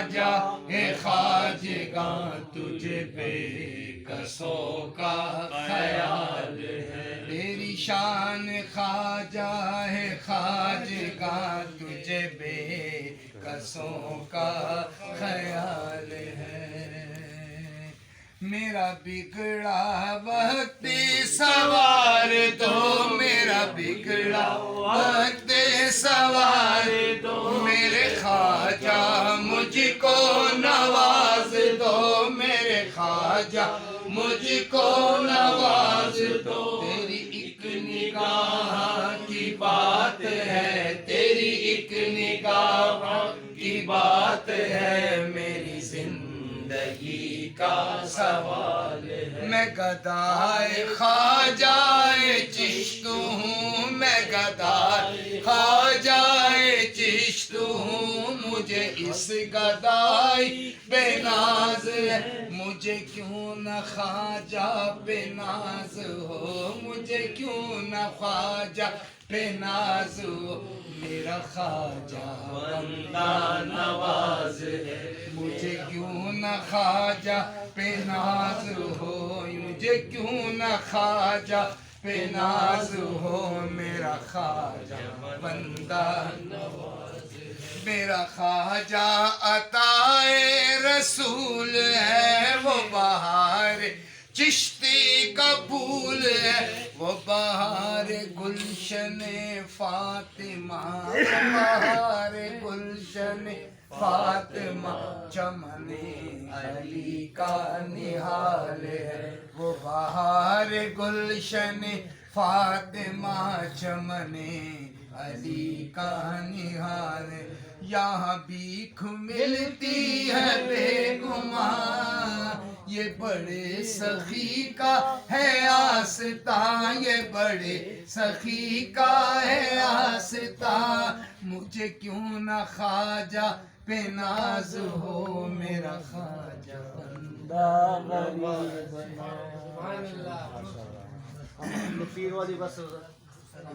خواجہ ہے خواجگاں تجھے بے کسوں کا خیال ہے تیری شان خواجہ ہے خواجگاں تجھے بے کسوں کا خیال ہے میرا بگڑا وقت سوار دو میرا بگڑا وقت سوار دو میرے خواجہ مجھ کو نواز دو میرے خواجہ مجھ کو نواز دو تیری ایک نگاہ کی بات ہے تیری ایک نگاہ کی بات ہے میری زندگی کا سوال ہے میں گدائے خواجہ چشت ہوں میں گدائے خواجہ چشت ہوں مجھے اس گدائی پہ ناز ہے مجھے کیوں نہ خواجہ پہ ناز ہو مجھے کیوں نہ خواجہ پہ ناز ہو میرا خواجہ بندہ نواز ہے مجھے کیوں نہ خواجہ پہ ناز ہو مجھے کیوں نہ خواجہ پہ ناز ہو میرا خواجہ بندہ نواز میرا خواجہ عطائے رسول ہے وہ بہار چشتی کا پھول ہے وہ بہار گلشن فاطمہ بہار گلشن فاطمہ چمن علی کا نہال ہے وہ بہار گلشن فاطمہ چمن علی کا نہال ہے یہاں بھیک ملتی ہے بے گمان یہ بڑے سخی کا ہے آستاں یہ بڑے سخی کا ہے آستاں مجھے کیوں نہ خواجہ پہ ناز ہو میرا خواجہ بندہ غریب ہے